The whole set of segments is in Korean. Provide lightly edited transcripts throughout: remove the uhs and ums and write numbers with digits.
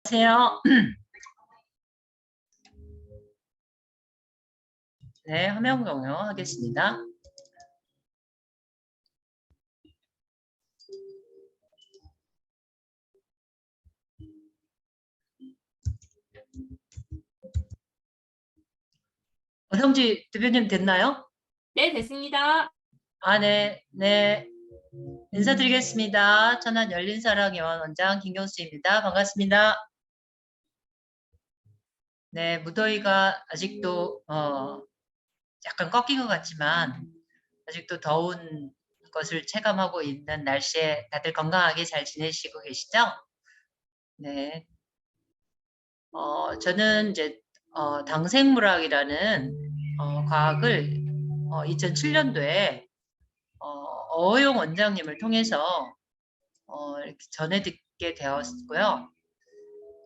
안녕하세요. 네, 화면 공유하겠습니다. 성지 대표님 됐나요? 네, 됐습니다. 네. 인사드리겠습니다. 천안 열린사랑의원 원장 김경수입니다. 반갑습니다. 네, 무더위가 아직도 약간 꺾인 것 같지만 아직도 더운 것을 체감하고 있는 날씨에 다들 건강하게 잘 지내시고 계시죠? 네. 저는 이제 당생물학이라는 과학을 2007년도에 어용 원장님을 통해서 이렇게 전해 듣게 되었고요.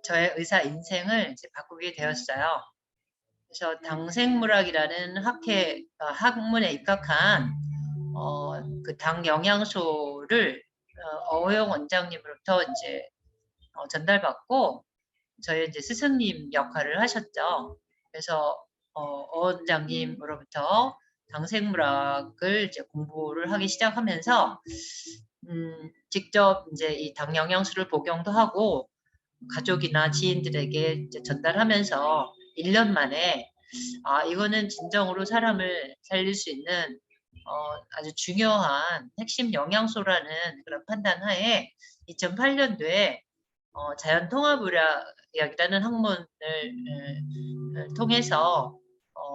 저의 의사 인생을 이제 바꾸게 되었어요. 그래서 당생물학이라는 학문에 입학한 그 당 영양소를 어용 원장님으로부터 이제 전달받고 저희 이제 스승님 역할을 하셨죠. 그래서 원장님으로부터 당생물학을 이제 공부를 하기 시작하면서 직접 이제 이 당 영양소를 복용도 하고 가족이나 지인들에게 이제 전달하면서 1년 만에 이거는 진정으로 사람을 살릴 수 있는 아주 중요한 핵심 영양소라는 그런 판단 하에 2008년도에 자연통합의학이라는 학문을 통해서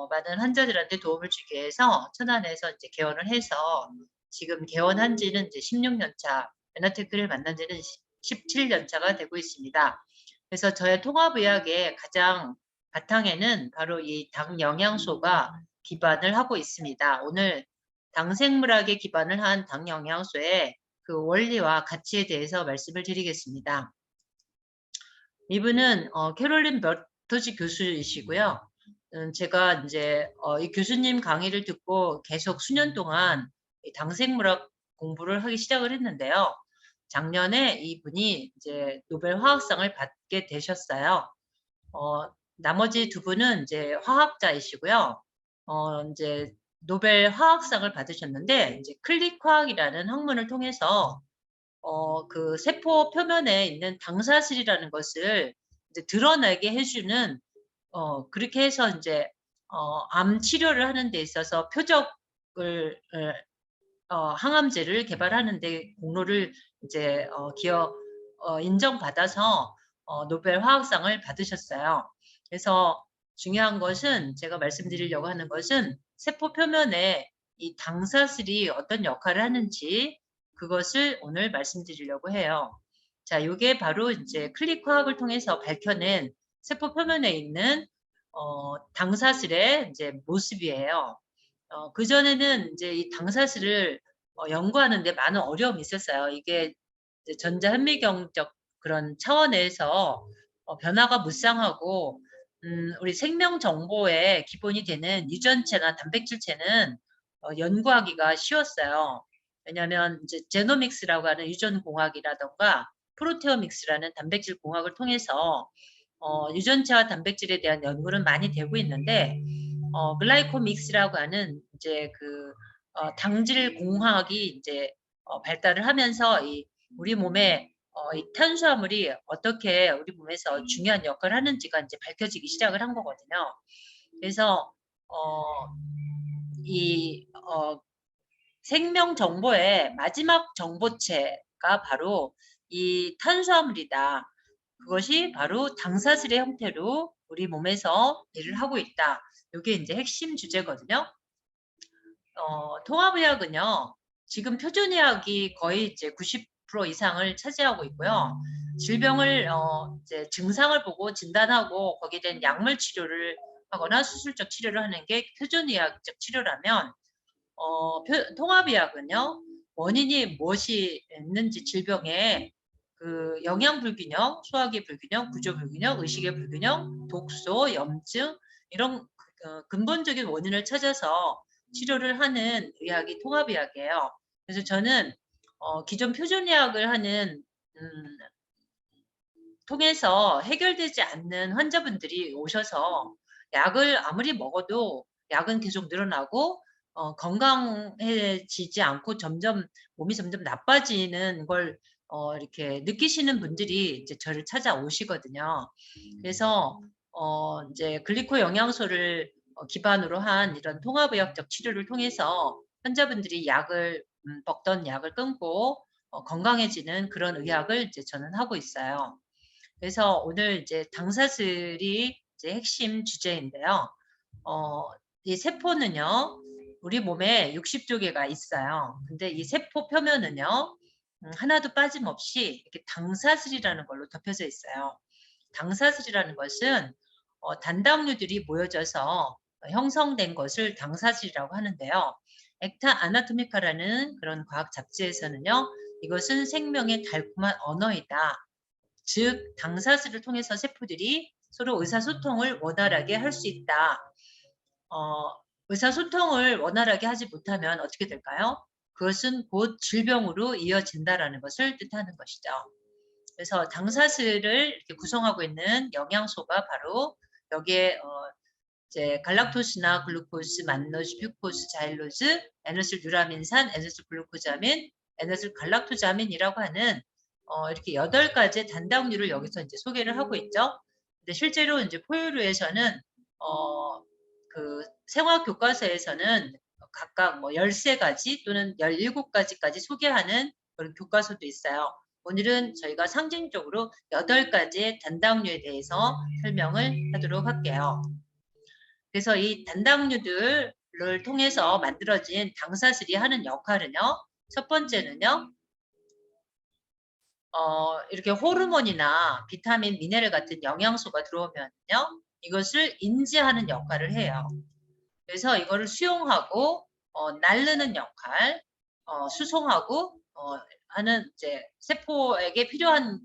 많은 환자들한테 도움을 주기 위해서 천안에서 이제 개원을 해서 지금 개원한 지는 이제 16년 차, 베나테크를 만난 지는 17년 차가 되고 있습니다. 그래서 저의 통합의학의 가장 바탕에는 바로 이 당 영양소가 기반을 하고 있습니다. 오늘 당생물학에 기반을 한 당 영양소의 그 원리와 가치에 대해서 말씀을 드리겠습니다. 이분은 캐롤린 버터지 교수이시고요. 제가 이제 이 교수님 강의를 듣고 계속 수년 동안 당생물학 공부를 하기 시작을 했는데요. 작년에 이분이 이제 노벨 화학상을 받게 되셨어요. 나머지 두 분은 이제 화학자이시고요. 이제 노벨 화학상을 받으셨는데 이제 클릭 화학이라는 학문을 통해서 그 세포 표면에 있는 당사슬이라는 것을 이제 드러나게 해주는 그렇게 해서 이제 암 치료를 하는 데 있어서 표적을 항암제를 개발하는 데 공로를 이제 인정받아서 노벨 화학상을 받으셨어요. 그래서 중요한 것은 제가 말씀드리려고 하는 것은 세포 표면에 이 당사슬이 어떤 역할을 하는지 그것을 오늘 말씀드리려고 해요. 자, 이게 바로 이제 클릭 화학을 통해서 밝혀낸 세포 표면에 있는 당사슬의 이제 모습이에요. 그전에는 이제 이 당사슬을 연구하는데 많은 어려움이 있었어요. 이게 이제 전자현미경적 그런 차원에서 변화가 무쌍하고 우리 생명 정보의 기본이 되는 유전체나 단백질체는 연구하기가 쉬웠어요. 왜냐하면 이제 제노믹스라고 하는 유전 공학이라던가 프로테오믹스라는 단백질 공학을 통해서 유전체와 단백질에 대한 연구는 많이 되고 있는데 글라이코믹스라고 하는 이제 그 당질 공학이 이제 발달을 하면서 이 우리 몸에 이 탄수화물이 어떻게 우리 몸에서 중요한 역할을 하는지가 이제 밝혀지기 시작을 한 거거든요. 그래서 이 생명 정보의 마지막 정보체가 바로 이 탄수화물이다. 그것이 바로 당사슬의 형태로 우리 몸에서 일을 하고 있다. 이게 이제 핵심 주제거든요. 통합의학은요, 지금 표준의학이 거의 이제 90% 이상을 차지하고 있고요. 질병을 이제 증상을 보고 진단하고 거기에 대한 약물 치료를 하거나 수술적 치료를 하는 게 표준의학적 치료라면 통합의학은요, 원인이 무엇이 있는지 질병에 그 영양 불균형, 소화기 불균형, 구조 불균형, 의식의 불균형, 독소, 염증 이런 근본적인 원인을 찾아서 치료를 하는 의학이 통합의학이에요. 그래서 저는 기존 표준의학을 하는 통해서 해결되지 않는 환자분들이 오셔서 약을 아무리 먹어도 약은 계속 늘어나고 건강해지지 않고 점점 몸이 점점 나빠지는 걸 이렇게 느끼시는 분들이 이제 저를 찾아오시거든요. 그래서 인제 글리코 영양소를 기반으로 한 이런 통합의학적 치료를 통해서 환자분들이 약을 먹던 약을 끊고 건강해지는 그런 의학을 이제 저는 하고 있어요. 그래서 오늘 이제 당사슬이 이제 핵심 주제인데요. 어 이 세포는요, 우리 몸에 60조 개가 있어요. 근데 이 세포 표면은요, 하나도 빠짐없이 이렇게 당사슬이라는 걸로 덮여져 있어요. 당사슬이라는 것은 단당류들이 모여져서 형성된 것을 당사슬이라고 하는데요. 액타 아나토미카라는 그런 과학 잡지에서는요, 이것은 생명의 달콤한 언어이다. 즉 당사슬을 통해서 세포들이 서로 의사소통을 원활하게 할 수 있다. 어 의사소통을 원활하게 하지 못하면 어떻게 될까요? 그것은 곧 질병으로 이어진다라는 것을 뜻하는 것이죠. 그래서 당사슬을 이렇게 구성하고 있는 영양소가 바로 여기에 이제 갈락토스나 글루코스, 만노즈, 퓨코스, 자일로즈, 에노실 유라민산, 에노실 글루코자민, 에노실 갈락토자민이라고 하는 이렇게 8가지의 단당류를 여기서 이제 소개를 하고 있죠. 근데 실제로 이제 포유류에서는 그 생화 교과서에서는 각각 뭐 13가지 또는 17가지까지 소개하는 그런 교과서도 있어요. 오늘은 저희가 상징적으로 8가지의 단당류에 대해서 설명을 하도록 할게요. 그래서 이 단당류들을 통해서 만들어진 당사슬이 하는 역할은요. 첫 번째는요. 이렇게 호르몬이나 비타민, 미네랄 같은 영양소가 들어오면요. 이것을 인지하는 역할을 해요. 그래서 이거를 수용하고 날르는 역할, 수송하고 하는 이제 세포에게 필요한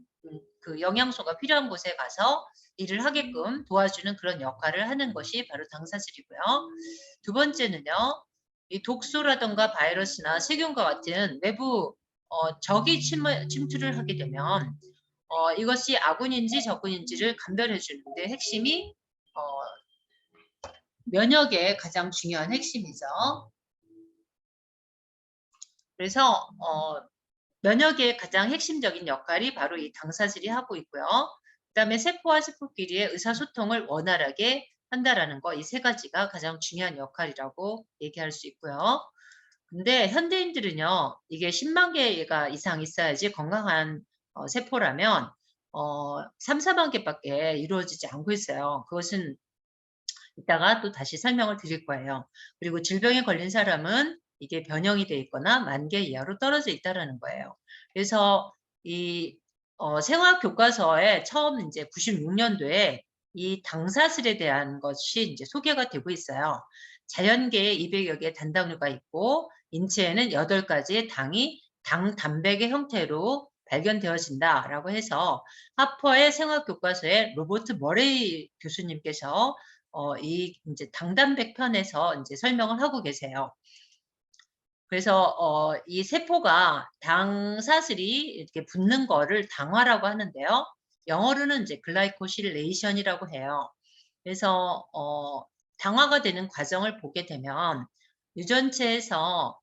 그 영양소가 필요한 곳에 가서 일을 하게끔 도와주는 그런 역할을 하는 것이 바로 당사슬이고요. 두 번째는요. 이 독소라든가 바이러스나 세균과 같은 외부 적이 침투를 하게 되면 이것이 아군인지 적군인지를 감별해 주는데 핵심이 면역의 가장 중요한 핵심이죠. 그래서 면역의 가장 핵심적인 역할이 바로 이 당사슬이 하고 있고요. 그다음에 세포와 세포끼리의 의사소통을 원활하게 한다라는 거, 이 세 가지가 가장 중요한 역할이라고 얘기할 수 있고요. 근데 현대인들은요, 이게 10만 개가 이상 있어야지 건강한 세포라면 3, 4만 개밖에 이루어지지 않고 있어요. 그것은 이따가 또 다시 설명을 드릴 거예요. 그리고 질병에 걸린 사람은 이게 변형이 돼 있거나 10,000개 이하로 떨어져 있다라는 거예요. 그래서 이 생화학 교과서에 처음 이제 96년도에 이 당사슬에 대한 것이 이제 소개가 되고 있어요. 자연계에 200여 개의 단당류가 있고 인체에는 8가지의 당이 당 단백의 형태로 발견되어진다라고 해서 하퍼의 생화학 교과서에 로버트 머레이 교수님께서 이 이제 당단백 편에서 이제 설명을 하고 계세요. 그래서 이 세포가 당사슬이 이렇게 붙는 거를 당화라고 하는데요. 영어로는 이제 글라이코실레이션이라고 해요. 그래서 당화가 되는 과정을 보게 되면 유전체에서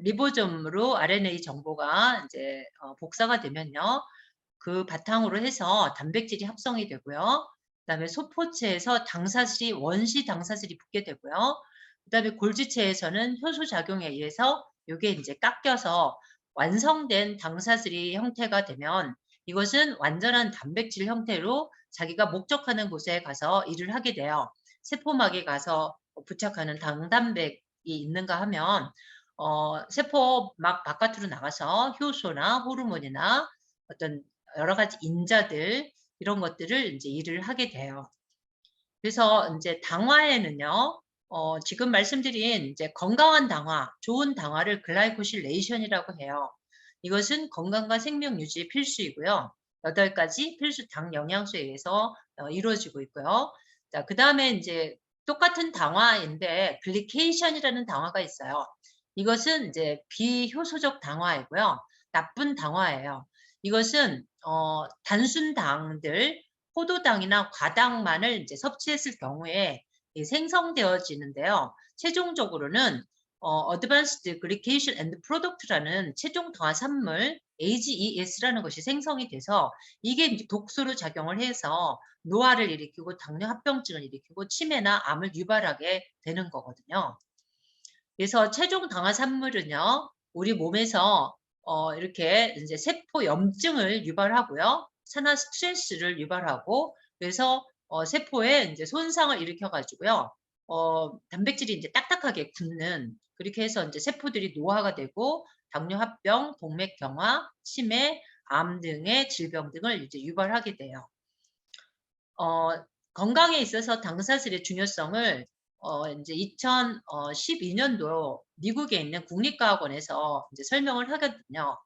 리보솜으로 RNA 정보가 이제 복사가 되면요. 그 바탕으로 해서 단백질이 합성이 되고요. 그다음에 소포체에서 당사슬이 원시 당사슬이 붙게 되고요. 그다음에 골지체에서는 효소 작용에 의해서 요게 이제 깎여서 완성된 당사슬이 형태가 되면 이것은 완전한 단백질 형태로 자기가 목적하는 곳에 가서 일을 하게 돼요. 세포막에 가서 부착하는 당단백이 있는가 하면 세포막 바깥으로 나가서 효소나 호르몬이나 어떤 여러 가지 인자들 이런 것들을 이제 일을 하게 돼요. 그래서 이제 당화에는요. 지금 말씀드린 이제 건강한 당화, 좋은 당화를 글라이코실레이션이라고 해요. 이것은 건강과 생명 유지의 필수이고요. 8가지 필수 당 영양소에 의해서 이루어지고 있고요. 자, 그다음에 이제 똑같은 당화인데 글리케이션이라는 당화가 있어요. 이것은 이제 비효소적 당화이고요. 나쁜 당화예요. 이것은 단순당들, 포도당이나 과당만을 이제 섭취했을 경우에 생성되어지는데요. 최종적으로는 Advanced Glycation End Product라는 최종 당화산물 AGES라는 것이 생성이 돼서 이게 이제 독소로 작용을 해서 노화를 일으키고 당뇨 합병증을 일으키고 치매나 암을 유발하게 되는 거거든요. 그래서 최종 당화산물은요, 우리 몸에서 이렇게 이제 세포 염증을 유발하고요, 산화 스트레스를 유발하고, 그래서 세포에 이제 손상을 일으켜 가지고요, 단백질이 이제 딱딱하게 굳는, 그렇게 해서 이제 세포들이 노화가 되고 당뇨 합병, 동맥경화, 치매, 암 등의 질병 등을 이제 유발하게 돼요. 건강에 있어서 당사슬의 중요성을 이제 2012년도 미국에 있는 국립과학원에서 이제 설명을 하거든요.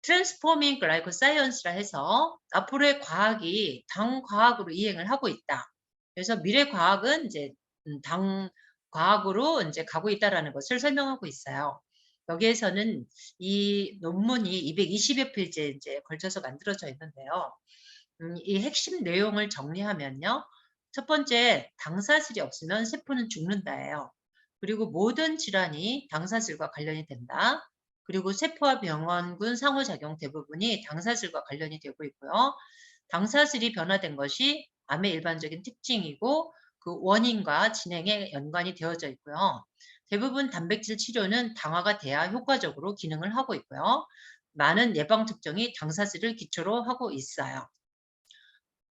Transforming Glycoscience라 해서 앞으로의 과학이 당 과학으로 이행을 하고 있다. 그래서 미래 과학은 이제 당 과학으로 이제 가고 있다라는 것을 설명하고 있어요. 여기에서는 이 논문이 220여 페이지에 이제 걸쳐서 만들어져 있는데요. 이 핵심 내용을 정리하면요. 첫 번째, 당사슬이 없으면 세포는 죽는다예요. 그리고 모든 질환이 당사슬과 관련이 된다. 그리고 세포와 병원군 상호작용 대부분이 당사슬과 관련이 되고 있고요. 당사슬이 변화된 것이 암의 일반적인 특징이고 그 원인과 진행에 연관이 되어져 있고요. 대부분 단백질 치료는 당화가 돼야 효과적으로 기능을 하고 있고요. 많은 예방 특정이 당사슬을 기초로 하고 있어요.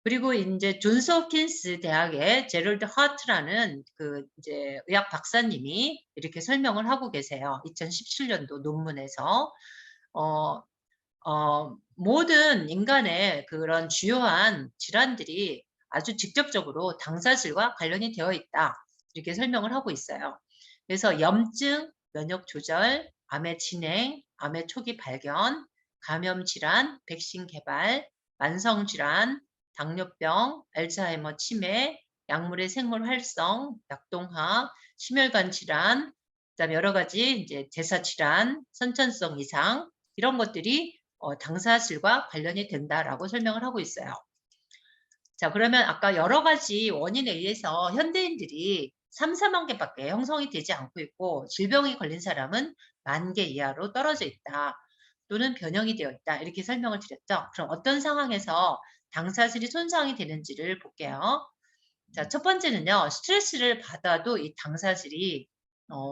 그리고 이제 존스 홉킨스 대학의 제럴드 하트라는 그 이제 의학 박사님이 이렇게 설명을 하고 계세요. 2017년도 논문에서 모든 인간의 그런 주요한 질환들이 아주 직접적으로 당사슬과 관련이 되어 있다. 이렇게 설명을 하고 있어요. 그래서 염증, 면역 조절, 암의 진행, 암의 초기 발견, 감염 질환, 백신 개발, 만성 질환, 당뇨병, 알츠하이머 치매, 약물의 생물 활성, 약동화, 심혈관 질환, 그다음에 여러 가지 이제 대사 질환, 선천성 이상 이런 것들이 당사슬과 관련이 된다라고 설명을 하고 있어요. 자, 그러면 아까 여러 가지 원인에 의해서 현대인들이 3, 4만 개밖에 형성이 되지 않고 있고 질병에 걸린 사람은 10,000개 이하로 떨어져 있다. 또는 변형이 되어 있다. 이렇게 설명을 드렸죠. 그럼 어떤 상황에서 당사슬이 손상이 되는지를 볼게요. 자, 첫 번째는요. 스트레스를 받아도 이 당사슬이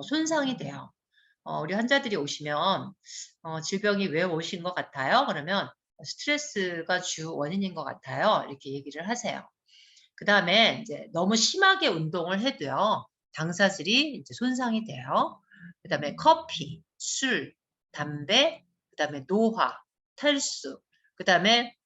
손상이 돼요. 우리 환자들이 오시면 질병이 왜 오신 것 같아요? 그러면 스트레스가 주 원인인 것 같아요. 이렇게 얘기를 하세요. 그 다음에 이제 너무 심하게 운동을 해도요. 당사슬이 이제 손상이 돼요. 그 다음에 커피, 술, 담배, 그 다음에 노화, 탈수, 그 다음에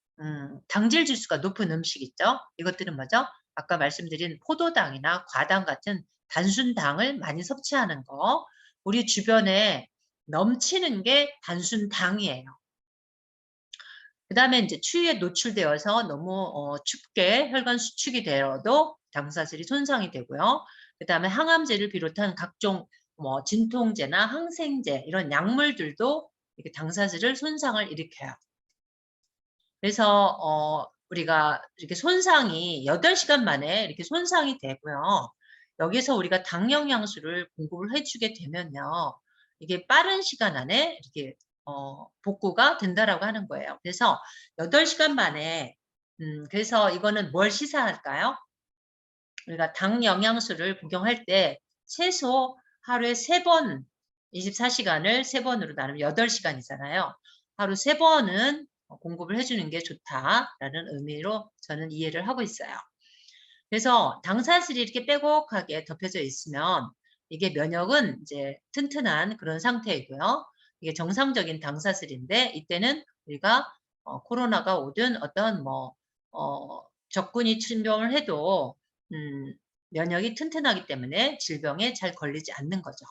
당질 지수가 높은 음식 있죠? 이것들은 뭐죠? 아까 말씀드린 포도당이나 과당 같은 단순당을 많이 섭취하는 거. 우리 주변에 넘치는 게 단순당이에요. 그 다음에 이제 추위에 노출되어서 너무 춥게 혈관 수축이 되어도 당사슬이 손상이 되고요. 그 다음에 항암제를 비롯한 각종 뭐 진통제나 항생제 이런 약물들도 이렇게 당사슬을 손상을 일으켜요. 그래서 우리가 이렇게 손상이 8시간 만에 이렇게 손상이 되고요. 여기서 우리가 당 영양소를 공급을 해주게 되면요. 이게 빠른 시간 안에 이렇게 복구가 된다라고 하는 거예요. 그래서 8시간 만에 그래서 이거는 뭘 시사할까요? 우리가 당 영양소를 복용할 때 최소 하루에 3번 24시간을 3번으로 나누면 8시간이잖아요. 하루 3번은 공급을 해주는 게 좋다라는 의미로 저는 이해를 하고 있어요. 그래서 당사슬이 이렇게 빼곡하게 덮여져 있으면 이게 면역은 이제 튼튼한 그런 상태이고요. 이게 정상적인 당사슬인데 이때는 우리가 코로나가 오든 어떤 뭐 적군이 침범을 해도 면역이 튼튼하기 때문에 질병에 잘 걸리지 않는 거죠.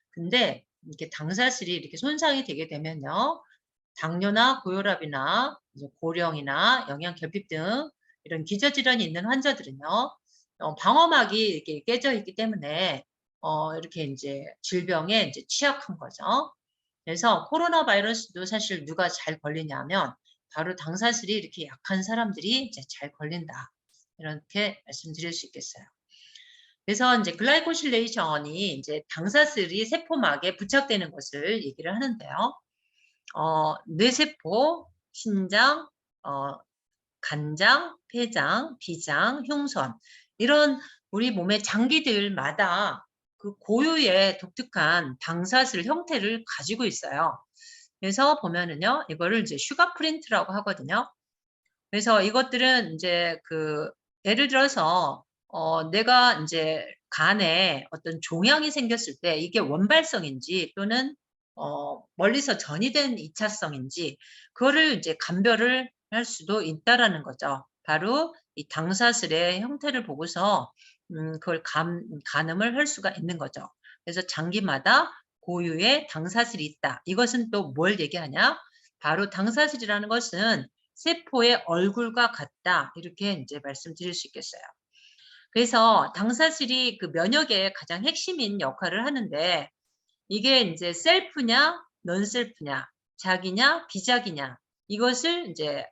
근데 이렇게 당사슬이 이렇게 손상이 되게 되면요. 당뇨나 고혈압이나 고령이나 영양결핍 등 이런 기저질환이 있는 환자들은요. 방어막이 이렇게 깨져 있기 때문에 이렇게 이제 질병에 이제 취약한 거죠. 그래서 코로나 바이러스도 사실 누가 잘 걸리냐면 바로 당사슬이 이렇게 약한 사람들이 이제 잘 걸린다. 이렇게 말씀드릴 수 있겠어요. 그래서 이제 글라이코실레이션이 이제 당사슬이 세포막에 부착되는 것을 얘기를 하는데요. 뇌세포, 신장, 간장, 폐장, 비장, 흉선 이런 우리 몸의 장기들마다 그 고유의 독특한 당사슬 형태를 가지고 있어요. 그래서 보면은요, 이거를 이제 슈가 프린트라고 하거든요. 그래서 이것들은 이제 그 예를 들어서 내가 이제 간에 어떤 종양이 생겼을 때 이게 원발성인지 또는 멀리서 전이된 2차성인지 그거를 이제 감별을 할 수도 있다라는 거죠. 바로 이 당사슬의 형태를 보고서 그걸 가늠을 할 수가 있는 거죠. 그래서 장기마다 고유의 당사슬이 있다. 이것은 또 뭘 얘기하냐? 바로 당사슬이라는 것은 세포의 얼굴과 같다. 이렇게 이제 말씀드릴 수 있겠어요. 그래서 당사슬이 그 면역의 가장 핵심인 역할을 하는데 이게 이제 셀프냐, 넌셀프냐, 자기냐, 비자기냐 이것을 이제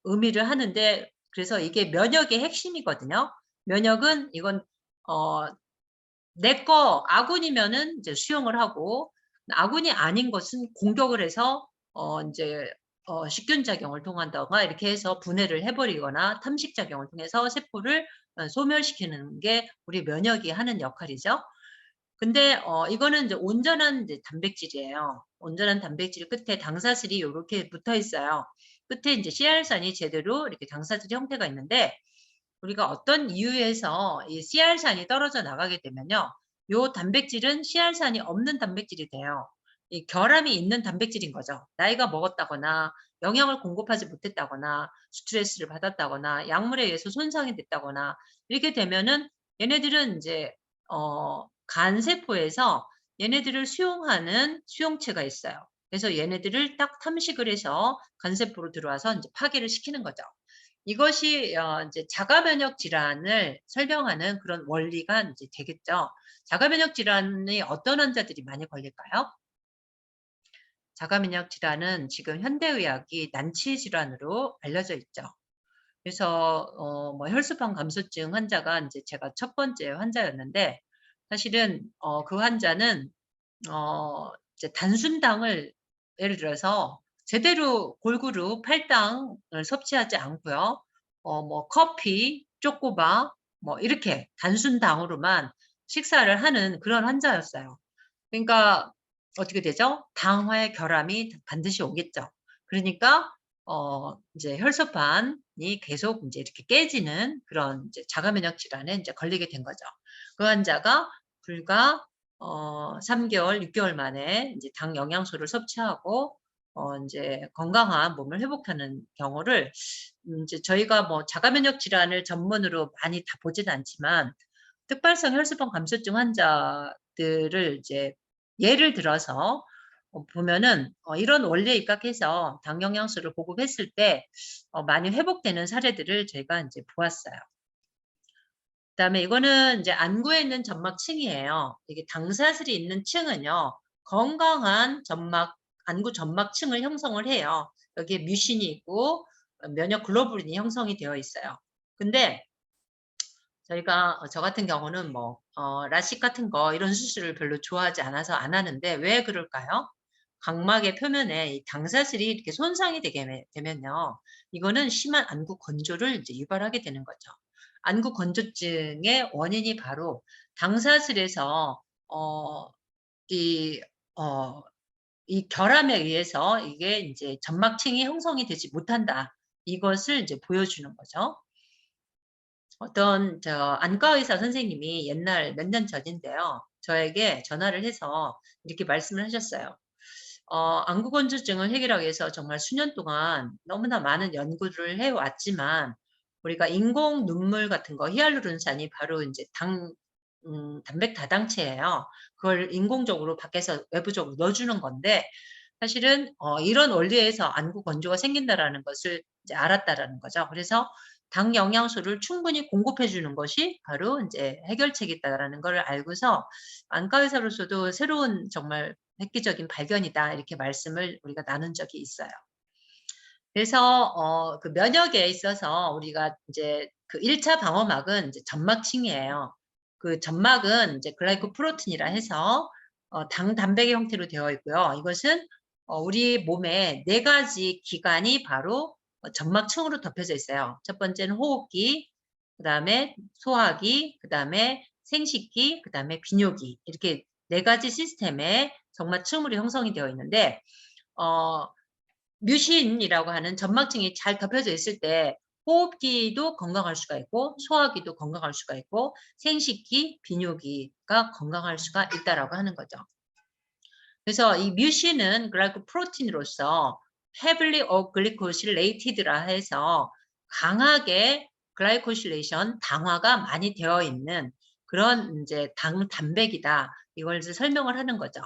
의미를 하는데 그래서 이게 면역의 핵심이거든요. 면역은 이건 내 거 아군이면은 이제 수용을 하고 아군이 아닌 것은 공격을 해서 인제 식균 작용을 통한다거나 이렇게 해서 분해를 해 버리거나 탐식 작용을 통해서 세포를 소멸시키는 게 우리 면역이 하는 역할이죠. 근데 이거는 이제 온전한 이제 단백질이에요. 온전한 단백질 끝에 당사슬이 요렇게 붙어 있어요. 끝에 인제 씨알산이 제대로 이렇게 당사슬 형태가 있는데 우리가 어떤 이유에서 이 씨알산이 떨어져 나가게 되면요. 요 단백질은 씨알산이 없는 단백질이 돼요. 이 결함이 있는 단백질인 거죠. 나이가 먹었다거나 영양을 공급하지 못했다거나 스트레스를 받았다거나 약물에 의해서 손상이 됐다거나 이렇게 되면은 얘네들은 인제 간 세포에서 얘네들을 수용하는 수용체가 있어요. 그래서 얘네들을 딱 탐식을 해서 간 세포로 들어와서 인제 파괴를 시키는 거죠. 이것이 이제 자가 면역 질환을 설명하는 그런 원리가 인제 되겠죠. 자가 면역 질환이 어떤 환자들이 많이 걸릴까요? 자가 면역 질환은 지금 현대의학이 난치 질환으로 알려져 있죠. 그래서 뭐 혈소판 감소증 환자가 인제 제가 첫 번째 환자였는데 사실은 그 환자는 이제 단순당을 예를 들어서 제대로 골고루 팔당을 섭취하지 않고요. 뭐 커피, 쪼꼬바 뭐 이렇게 단순당으로만 식사를 하는 그런 환자였어요. 그러니까 어떻게 되죠? 당화의 결함이 반드시 오겠죠. 그러니까 이제 혈소판이 계속 인제 이렇게 깨지는 그런 이제 자가 면역 질환에 인제 걸리게 된 거죠. 그 환자가 불과 3 개월, 6 개월 만에 인제 당 영양소를 섭취하고 인제 건강한 몸을 회복하는 경우를 인제 저희가 뭐 자가 면역 질환을 전문으로 많이 다 보지는 않지만 특발성 혈소판 감소증 환자들을 이제 예를 들어서 보면은 이런 원리에 입각해서 당 영양소를 보급했을 때 많이 회복되는 사례들을 저희가 인제 보았어요. 그다음에 이거는 인제 안구에 있는 점막층이에요. 이게 당사슬이 있는 층은요. 건강한 점막 안구 점막층을 형성을 해요. 여기에 뮤신이 있고 면역 글로불린이 형성이 되어 있어요. 근데 저희가 저 같은 경우는 뭐 라식 같은 거 이런 수술을 별로 좋아하지 않아서 안 하는데 왜 그럴까요? 각막의 표면에 이 당사슬이 이렇게 손상이 되면요. 이거는 심한 안구 건조를 이제 유발하게 되는 거죠. 안구 건조증의 원인이 바로 당사슬에서 어 이 어 이 결함에 의해서 이게 인제 점막층이 형성이 되지 못한다. 이것을 이제 보여주는 거죠. 어떤 안과 의사 선생님이 옛날 몇 년 전인데요. 저에게 전화를 해서 이렇게 말씀을 하셨어요. 안구 건조증을 해결하기 위해서 정말 수년 동안 너무나 많은 연구를 해 왔지만 우리가 인공 눈물 같은 거 히알루론산이 바로 인제 단백 다당체예요. 그걸 인공적으로 밖에서 외부적으로 넣어 주는 건데 사실은 이런 원리에서 안구 건조가 생긴다라는 것을 이제 알았다라는 거죠. 그래서 당 영양소를 충분히 공급해 주는 것이 바로 인제 해결책이다라는 걸 알고서 안과 의사로서도 새로운 정말 획기적인 발견이다 이렇게 말씀을 우리가 나눈 적이 있어요. 그래서 그 면역에 있어서 우리가 인제 그 1차 방어막은 이제 점막층이에요. 그 점막은 이제 글라이코프로틴이라 해서 당 단백의 형태로 되어 있고요. 이것은 우리 몸에 4 가지 기관이 바로 점막층으로 덮여져 있어요. 첫 번째는 호흡기, 그다음에 소화기, 그다음에 생식기, 그다음에 비뇨기 이렇게 4 가지 시스템의 점막층으로 형성이 되어 있는데 어 뮤신이라고 하는 점막층이 잘 덮여져 있을 때 호흡기도 건강할 수가 있고 소화기도 건강할 수가 있고 생식기, 비뇨기가 건강할 수가 있다라고 하는 거죠. 그래서 이 뮤신은 글라이코프로틴으로서 heavily glycosylated라 해서 강하게 글라이코실레이션 당화가 많이 되어 있는 그런 인제 당 단백이다. 이걸 이제 설명을 하는 거죠.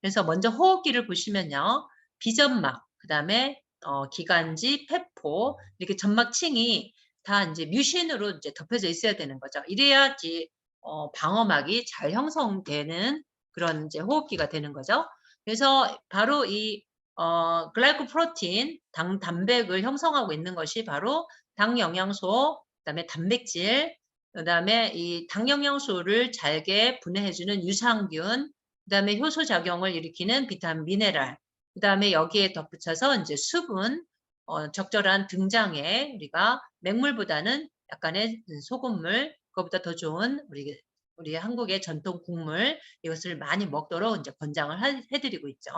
그래서 먼저 호흡기를 보시면요. 비점막, 그다음에 기관지, 폐포 이렇게 점막층이 다 인제 뮤신으로 이제 덮여져 있어야 되는 거죠. 이래야지 방어막이 잘 형성되는 그런 이제 호흡기가 되는 거죠. 그래서 바로 이 글라이코프로틴 당 단백을 형성하고 있는 것이 바로 당 영양소, 그다음에 단백질, 그다음에 이 당 영양소를 잘게 분해해 주는 유산균, 그다음에 효소 작용을 일으키는 비타민, 미네랄, 그다음에 여기에 덧붙여서 인제 수분, 적절한 등장에 우리가 맹물보다는 약간의 소금물, 그거보다 더 좋은 우리 한국의 전통 국물 이것을 많이 먹도록 인제 권장을 해 드리고 있죠.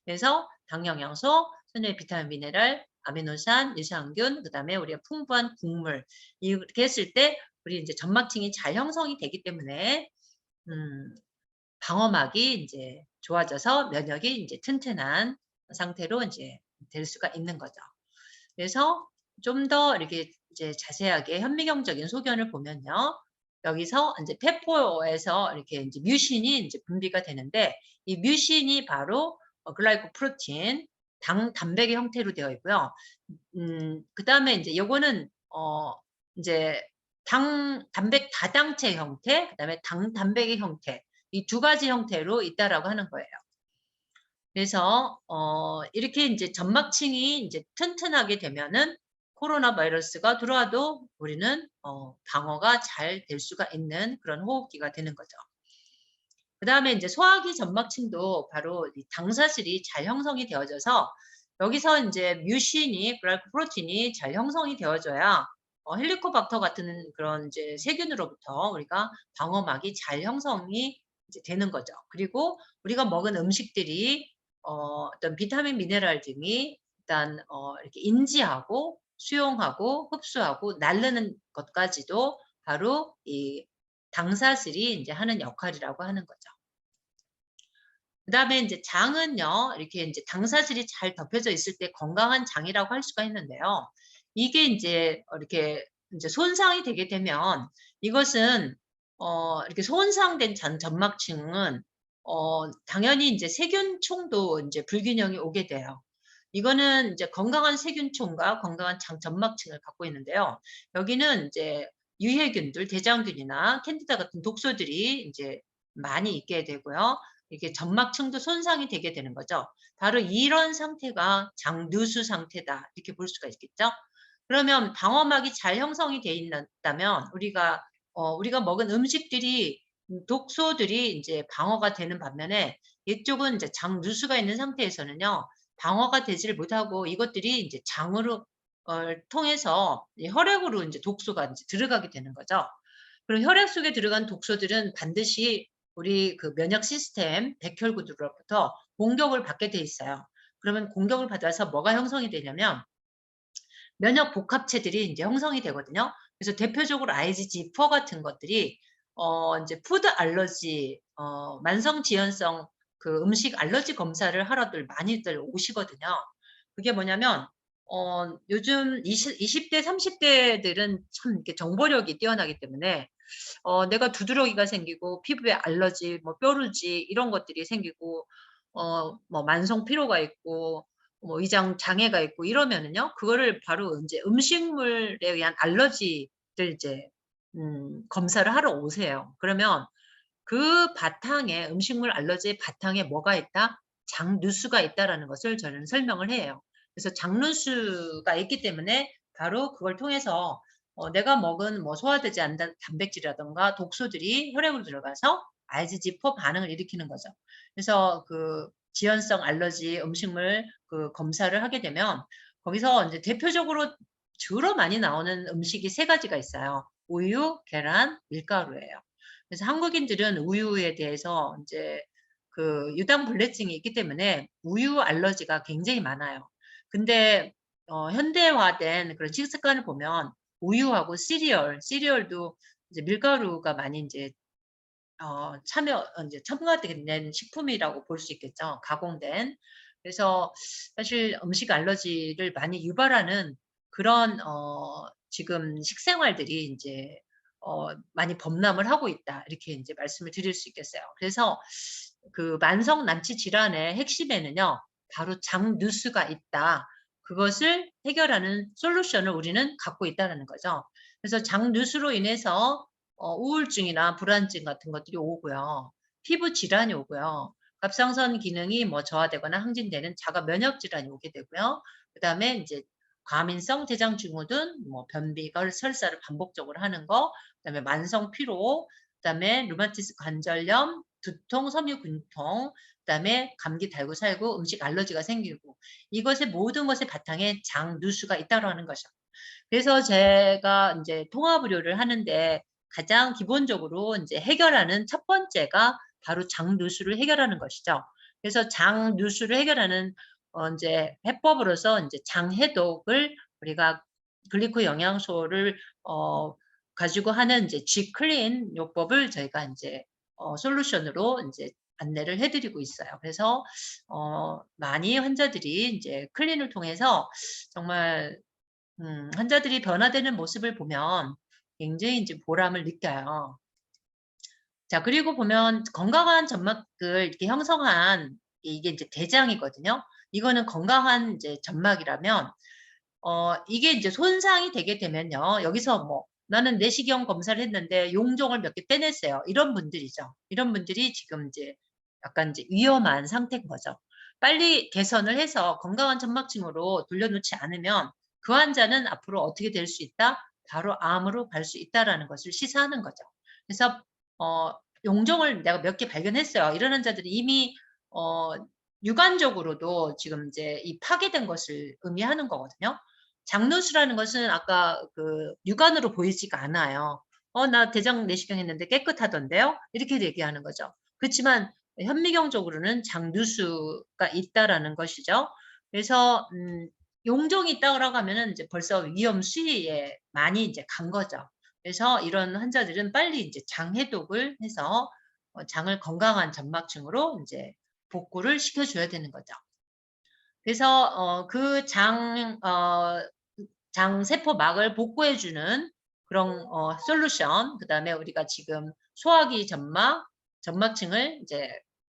그래서 당 영양소, 천연의 비타민, 미네랄, 아미노산, 유산균, 그다음에 우리가 풍부한 국물 이렇게 했을 때 우리 인제 점막층이 잘 형성이 되기 때문에 음 방어막이 인제 좋아져서 면역이 인제 튼튼한 상태로 인제 될 수가 있는 거죠. 그래서 좀 더 이렇게 이제 자세하게 현미경적인 소견을 보면요. 여기서 인제 폐포에서 이렇게 인제 뮤신이 인제 분비가 되는데 이 뮤신이 바로 글라이코프로틴, 당 단백의 형태로 되어 있고요. 그다음에 인제 요거는 인제 당 단백 다당체 형태, 그다음에 당 단백의 형태 이 2 가지 형태로 있다라고 하는 거예요. 그래서 이렇게 인제 점막층이 인제 튼튼하게 되면은 코로나 바이러스가 들어와도 우리는 방어가 잘 될 수가 있는 그런 호흡기가 되는 거죠. 그다음에 인제 소화기 점막층도 바로 이 당사질이 잘 형성이 되어져서 여기서 인제 뮤신이 글라이코프로틴이 잘 형성이 되어져야 헬리코박터 같은 그런 이제 세균으로부터 우리가 방어막이 잘 형성이 이제 되는 거죠. 그리고 우리가 먹은 음식들이 어떤 비타민, 미네랄 등이 일단 이렇게 인지하고 수용하고 흡수하고 나르는 것까지도 바로 이 당사질이 인제 하는 역할이라고 하는 거죠. 그다음에 인제 장은요. 이렇게 인제 당사질이 잘 덮여져 있을 때 건강한 장이라고 할 수가 있는데요. 이게 인제 이렇게 인제 손상이 되게 되면 이것은 이렇게 손상된 점막층은 당연히 인제 세균총도 인제 불균형이 오게 돼요. 이거는 인제 건강한 세균총과 건강한 점막층을 갖고 있는데요. 여기는 인제 유해균들, 대장균이나 캔디다 같은 독소들이 인제 많이 있게 되고요. 이게 점막층도 손상이 되게 되는 거죠. 바로 이런 상태가 장누수 상태다 이렇게 볼 수가 있겠죠. 그러면 방어막이 잘 형성이 돼 있다면 우리가 먹은 음식들이 독소들이 인제 방어가 되는 반면에 이쪽은 인제 장누수가 있는 상태에서는요. 방어가 되지를 못하고 이것들이 인제 장으로 통해서 이 혈액으로 인제 독소가 인제 들어가게 되는 거죠. 그럼 혈액 속에 들어간 독소들은 반드시 우리 그 면역 시스템 백혈구들로부터 공격을 받게 돼 있어요. 그러면 공격을 받아서 뭐가 형성이 되냐면 면역 복합체들이 인제 형성이 되거든요. 그래서 대표적으로 IgG4 같은 것들이 인제 푸드 알러지 만성 지연성 그 음식 알러지 검사를 하러들 많이들 오시거든요. 그게 뭐냐면 요즘 20대 30 대들은 참 이렇게 정보력이 뛰어나기 때문에 내가 두드러기가 생기고 피부에 알러지, 뭐 뾰루지 이런 것들이 생기고 뭐 만성 피로가 있고 뭐 위장 장애가 있고 이러면은요. 그거를 바로 인제 음식물에 의한 알러지를 이제 검사를 하러 오세요. 그러면 그 바탕에 음식물 알러지의 바탕에 뭐가 있다? 장누수가 있다라는 것을 저는 설명을 해요. 그래서 장누수가 있기 때문에 바로 그걸 통해서 내가 먹은 뭐 소화되지 않는 단백질이라든가 독소들이 혈액으로 들어가서 IgG4 반응을 일으키는 거죠. 그래서 그 지연성 알러지 음식물 그 검사를 하게 되면 거기서 인제 대표적으로 주로 많이 나오는 음식이 3 가지가 있어요. 우유, 계란, 밀가루예요. 그래서 한국인들은 우유에 대해서 인제 그 유당불내증이 있기 때문에 우유 알러지가 굉장히 많아요. 근데 현대화된 그런 식습관을 보면 우유하고 시리얼도 이제 밀가루가 많이 인제 인제 첨가된 식품이라고 볼 수 있겠죠, 가공된. 그래서 사실 음식 알러지를 많이 유발하는 그런 지금 식생활들이 인제 많이 범람을 하고 있다. 이렇게 인제 말씀을 드릴 수 있겠어요. 그래서 그 만성 난치 질환의 핵심에는요. 바로 장누수가 있다. 그것을 해결하는 솔루션을 우리는 갖고 있다라는 거죠. 그래서 장누수로 인해서 우울증이나 불안증 같은 것들이 오고요. 피부 질환이 오고요. 갑상선 기능이 뭐 저하되거나 항진되는 자가 면역 질환이 오게 되고요. 그다음에 인제 과민성 대장 증후군, 뭐 변비가 설사를 반복적으로 하는 거, 그다음에 만성 피로, 그다음에 류마티스 관절염, 두통, 섬유근통, 그다음에 감기 달고 살고 음식 알러지가 생기고 이것의 모든 것의 바탕에 장누수가 있다고 하는 것이죠. 그래서 제가 인제 통합의료를 하는데 가장 기본적으로 인제 해결하는 첫 번째가 바로 장누수를 해결하는 것이죠. 그래서 장누수를 해결하는 인제 해법으로서 인제 장해독을 우리가 글리코 영양소를 가지고 하는 인제 G클린 요법을 저희가 인제 솔루션으로 인제 안내를 해 드리고 있어요. 그래서 많이 환자들이 인제 클린을 통해서 정말 환자들이 변화되는 모습을 보면 굉장히 인제 보람을 느껴요. 자 그리고 보면 건강한 점막을 이렇게 형성한 이게 인제 대장이거든요. 이거는 건강한 인제 점막이라면 이게 인제 손상이 되게 되면요. 여기서 뭐 "나는 내시경 검사를 했는데 용종을 몇 개 빼냈어요." 이런 분들이죠. 이런 분들이 지금 인제 약간 인제 위험한 상태인 거죠. 빨리 개선을 해서 건강한 점막층으로 돌려놓지 않으면 그 환자는 앞으로 어떻게 될 수 있다? 바로 암으로 갈 수 있다라는 것을 시사하는 거죠. 그래서 어 용종을 내가 몇 개 발견했어요. 이런 환자들이 이미 어 육안적으로도 지금 인제 이 파괴된 것을 의미하는 거거든요. 장누수라는 것은 아까 그 육안으로 보이지가 않아요. 나 대장 내시경 했는데 깨끗하던데요?" 이렇게 얘기하는 거죠. 그렇지만 현미경적으로는 장누수가 있다라는 것이죠. 그래서 용종이 있다라고 하면은 이제 벌써 위험 수위에 많이 인제 간 거죠. 그래서 이런 환자들은 빨리 인제 장해독을 해서 장을 건강한 점막층으로 인제 복구를 시켜 줘야 되는 거죠. 그래서 그 장세포막을 복구해 주는 그런 솔루션 그다음에 우리가 지금 소화기 점막, 점막층을 이제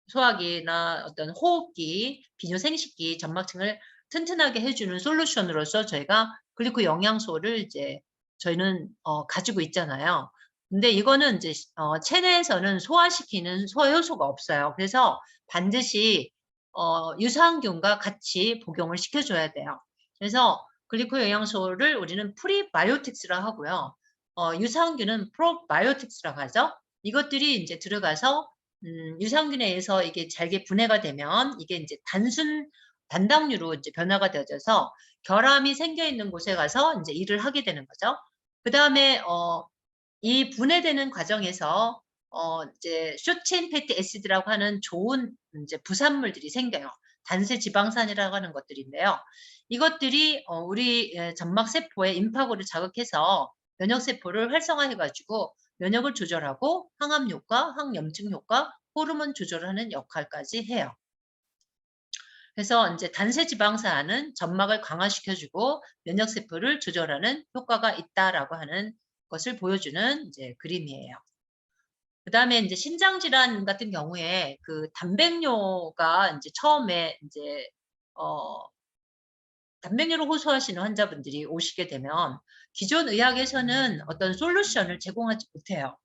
소화기나 어떤 호흡기, 비뇨생식기 점막층을 튼튼하게 해 주는 솔루션으로서 저희가 글리코 영양소를 이제 저희는 가지고 있잖아요. 근데 이거는 인제 체내에서는 소화시키는 소화 효소가 없어요. 그래서 반드시 유산균과 같이 복용을 시켜 줘야 돼요. 그래서 글리코 영양소를 우리는 프리바이오틱스라 하고요. 유산균은 프로바이오틱스라고 하죠. 이것들이 인제 들어가서 유산균에 의해서 이게 잘게 분해가 되면 이게 인제 단당류로 이제 변화가 되어져서 결함이 생겨 있는 곳에 가서 인제 일을 하게 되는 거죠. 그다음에 이 분해되는 과정에서 이제 숏체인 패티 애시드라고 하는 좋은 인제 부산물들이 생겨요. 단세 지방산이라고 하는 것들인데요. 이것들이 우리 점막 세포의 임파고를 자극해서 면역 세포를 활성화해 가지고 면역을 조절하고 항암 효과, 항염증 효과, 호르몬 조절을 하는 역할까지 해요. 그래서 인제 단세 지방산은 점막을 강화시켜 주고 면역 세포를 조절하는 효과가 있다라고 하는 것을 보여주는 이제 그림이에요. 그다음에 인제 신장 질환 같은 경우에 그 단백뇨가 인제 처음에 인제 어 단백뇨를 호소하시는 환자분들이 오시게 되면 기존 의학에서는 어떤 솔루션을 제공하지 못해요.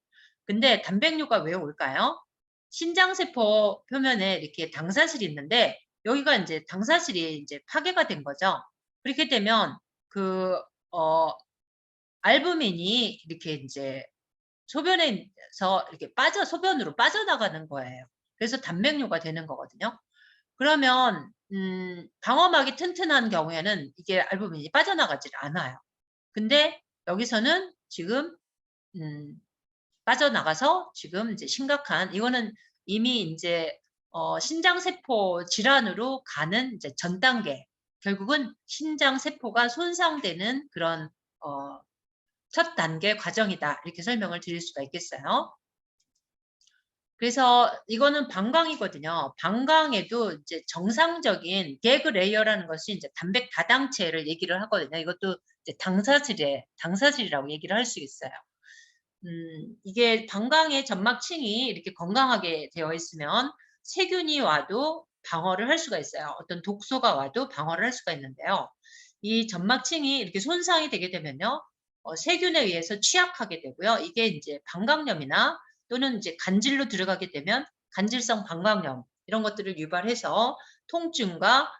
근데 단백뇨가 왜 올까요? 신장세포 표면에 이렇게 당사슬이 있는데 여기가 이제 당사슬이 이제 파괴가 된 거죠. 그렇게 되면 그 어, 알부민이 이렇게 이제 소변에서 이렇게 소변으로 빠져나가는 거예요. 그래서 단백뇨가 되는 거거든요. 그러면 방어막이 튼튼한 경우에는 이게 알부민이 빠져나가질 않아요. 근데 여기서는 지금 빠져나가서 지금 이제 심각한 이거는 이미 이제 신장세포 질환으로 가는 이제 전 단계 결국은 신장세포가 손상되는 그런 첫 단계 과정이다 이렇게 설명을 드릴 수가 있겠어요. 그래서 이거는 방광이거든요. 방광에도 이제 정상적인 개그 레이어라는 것이 이제 단백 다당체를 얘기를 하거든요. 이것도 이제 당사질이라고 얘기를 할 수 있어요. 이게 방광의 점막층이 이렇게 건강하게 되어 있으면 세균이 와도 방어를 할 수가 있어요. 어떤 독소가 와도 방어를 할 수가 있는데요. 이 점막층이 이렇게 손상이 되게 되면요. 세균에 의해서 취약하게 되고요. 이게 이제 방광염이나 또는 이제 간질로 들어가게 되면 간질성 방광염 이런 것들을 유발해서 통증과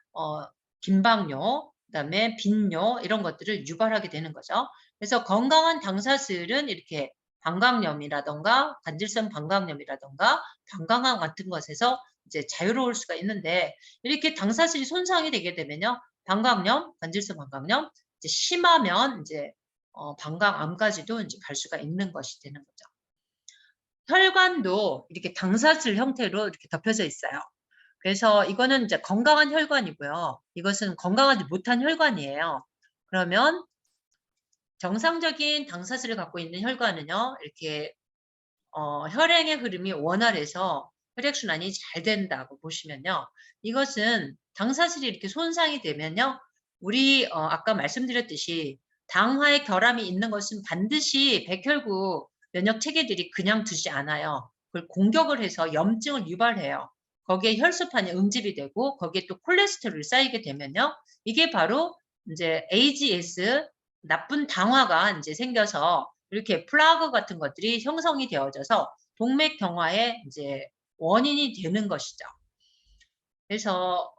긴방뇨, 그다음에 빈뇨 이런 것들을 유발하게 되는 거죠. 그래서 건강한 당사슬은 이렇게 방광염이라던가 간질성 방광염이라던가 방광암 같은 것에서 이제 자유로울 수가 있는데 이렇게 당사슬이 손상이 되게 되면요. 방광염, 간질성 방광염 이제 심하면 이제 방광암까지도 이제 갈 수가 있는 것이 되는 거죠. 혈관도 이렇게 당사슬 형태로 이렇게 덮여져 있어요. 그래서 이거는 이제 건강한 혈관이고요. 이것은 건강하지 못한 혈관이에요. 그러면 정상적인 당사슬을 갖고 있는 혈관은요. 이렇게 혈행의 흐름이 원활해서 혈액순환이 잘 된다고 보시면요. 이것은 당사슬이 이렇게 손상이 되면요. 우리 아까 말씀드렸듯이 당화의 결함이 있는 것은 반드시 백혈구 면역 체계들이 그냥 두지 않아요. 그걸 공격을 해서 염증을 유발해요. 거기에 혈소판이 응집이 되고 거기에 또 콜레스테롤이 쌓이게 되면요. 이게 바로 이제 AGS 나쁜 당화가 이제 생겨서 이렇게 플라그 같은 것들이 형성이 되어져서 동맥경화의 이제 원인이 되는 것이죠. 그래서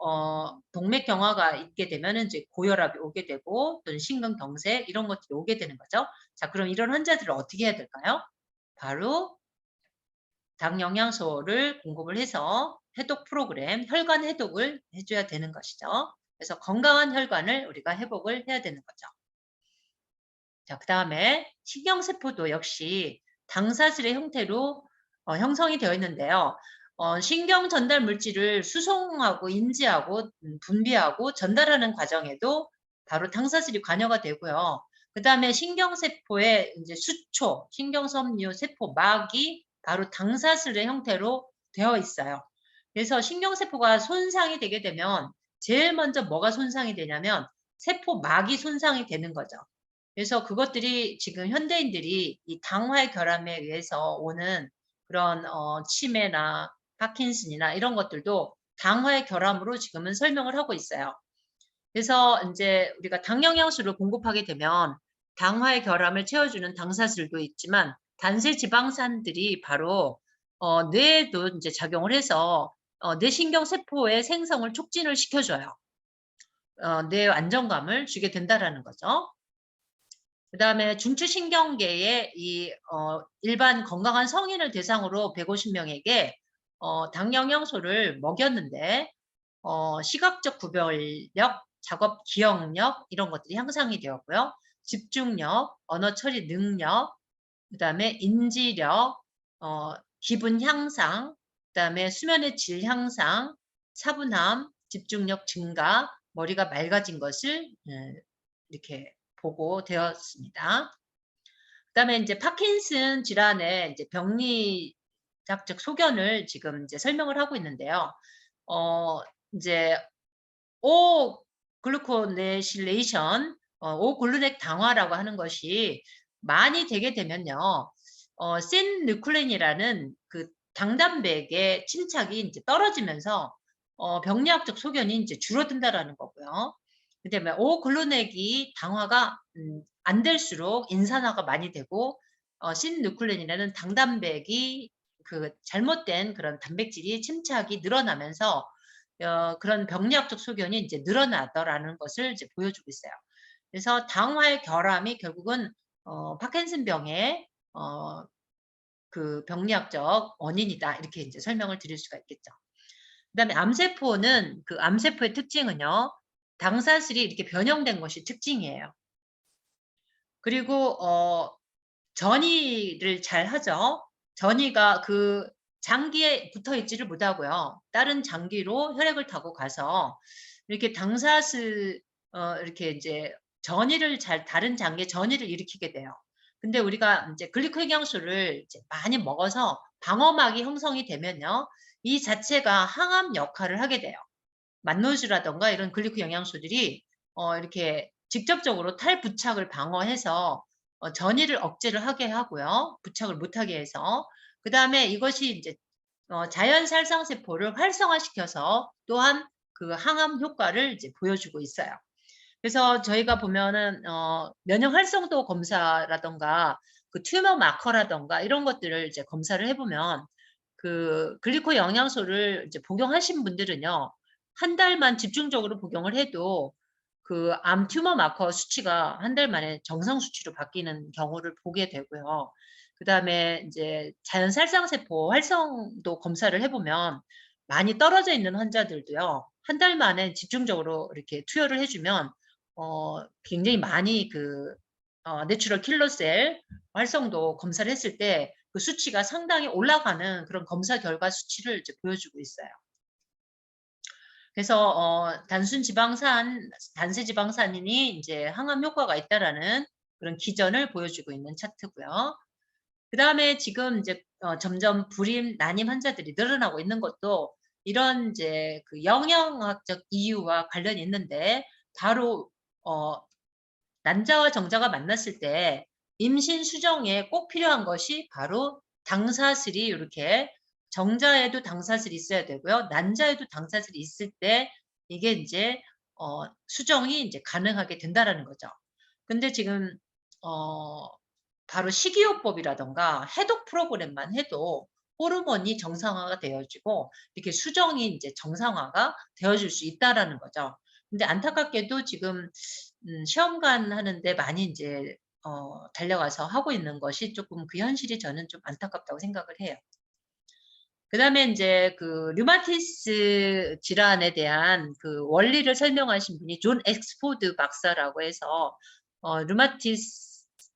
동맥경화가 있게 되면은 이제 고혈압이 오게 되고 또는 심근경색 이런 것들이 오게 되는 거죠. 자, 그럼 이런 환자들을 어떻게 해야 될까요? 바로 당 영양소를 공급을 해서 해독 프로그램, 혈관 해독을 해줘야 되는 것이죠. 그래서 건강한 혈관을 우리가 회복을 해야 되는 거죠. 자, 그다음에 신경세포도 역시 당사슬의 형태로 형성이 되어 있는데요. 신경 전달 물질을 수송하고 인지하고 분비하고 전달하는 과정에도 바로 당사슬이 관여가 되고요. 그다음에 신경세포의 이제 수초, 신경섬유 세포막이 바로 당사슬의 형태로 되어 있어요. 그래서 신경세포가 손상이 되게 되면 제일 먼저 뭐가 손상이 되냐면 세포막이 손상이 되는 거죠. 그래서 그것들이 지금 현대인들이 이 당화의 결함에 의해서 오는 그런 치매나 파킨슨이나 이런 것들도 당화의 결함으로 지금은 설명을 하고 있어요. 그래서 이제 우리가 당 영양소를 공급하게 되면 당화의 결함을 채워주는 당사슬도 있지만 단세 지방산들이 바로 뇌에도 이제 작용을 해서 뇌신경 세포의 생성을 촉진을 시켜줘요. 뇌 안정감을 주게 된다라는 거죠. 그다음에 중추신경계의 이 일반 건강한 성인을 대상으로 150명에게 당 영양소를 먹였는데 시각적 구별력, 작업 기억력 이런 것들이 향상이 되었고요. 집중력, 언어 처리 능력, 그다음에 인지력, 기분 향상, 그다음에 수면의 질 향상, 차분함, 집중력 증가, 머리가 맑아진 것을 이렇게 보고되었습니다. 그다음에 이제 파킨슨 질환의 이제 병리학적 소견을 지금 이제 설명을 하고 있는데요. 이제 글루코네실레이션, 오글루렉 당화라고 하는 것이 많이 되게 되면요. 신누클린이라는 그 당단백의 침착이 이제 떨어지면서 병리학적 소견이 이제 줄어든다라는 거고요. 그다음에 O-글루넥이 당화가 안 될수록 인산화가 많이 되고 신누클레인이라는 당단백이 그 잘못된 그런 단백질이 침착이 늘어나면서 그런 병리학적 소견이 이제 늘어나더라는 것을 이제 보여주고 있어요. 그래서 당화의 결함이 결국은 파킨슨병의 그 병리학적 원인이다 이렇게 이제 설명을 드릴 수가 있겠죠. 그다음에 암세포는 그 암세포의 특징은요. 당사슬이 이렇게 변형된 것이 특징이에요. 그리고 전이를 잘 하죠. 전이가 그 장기에 붙어 있지를 못하고요. 다른 장기로 혈액을 타고 가서 이렇게 당사슬 이렇게 이제 전이를 잘 다른 장기에 전이를 일으키게 돼요. 근데 우리가 이제 글리코행양소를 이제 많이 먹어서 방어막이 형성이 되면요. 이 자체가 항암 역할을 하게 돼요. 만노주라던가 이런 글리코 영양소들이 이렇게 직접적으로 탈부착을 방어해서 전이를 억제를 하게 하고요. 부착을 못하게 해서 그다음에 이것이 이제 자연 살상세포를 활성화시켜서 또한 그 항암 효과를 이제 보여주고 있어요. 그래서 저희가 보면은 면역 활성도 검사라던가 그 튜머 마커라던가 이런 것들을 이제 검사를 해보면 그 글리코 영양소를 이제 복용하신 분들은요. 한 달만 집중적으로 복용을 해도 그 암 튜머 마커 수치가 한 달 만에 정상 수치로 바뀌는 경우를 보게 되고요. 그다음에 이제 자연 살상세포 활성도 검사를 해보면 많이 떨어져 있는 환자들도요. 한 달 만에 집중적으로 이렇게 투여를 해주면 굉장히 많이 그 내추럴 킬러셀 활성도 검사를 했을 때 그 수치가 상당히 올라가는 그런 검사 결과 수치를 이제 보여주고 있어요. 그래서 단순 지방산, 단세 지방산인이 이제 항암 효과가 있다라는 그런 기전을 보여주고 있는 차트고요. 그다음에 지금 이제 점점 불임, 난임 환자들이 늘어나고 있는 것도 이런 이제 그 영양학적 이유와 관련이 있는데 바로 난자와 정자가 만났을 때 임신 수정에 꼭 필요한 것이 바로 당사슬이 이렇게 정자에도 당사슬이 있어야 되고요. 난자에도 당사슬이 있을 때 이게 이제 수정이 이제 가능하게 된다라는 거죠. 근데 지금 바로 식이요법이라던가 해독 프로그램만 해도 호르몬이 정상화가 되어지고 이렇게 수정이 이제 정상화가 되어질 수 있다라는 거죠. 근데 안타깝게도 지금 시험관 하는데 많이 이제 달려가서 하고 있는 것이 조금 그 현실이 저는 좀 안타깝다고 생각을 해요. 그다음에 인제 그 류마티스 질환에 대한 그 원리를 설명하신 분이 존 엑스포드 박사라고 해서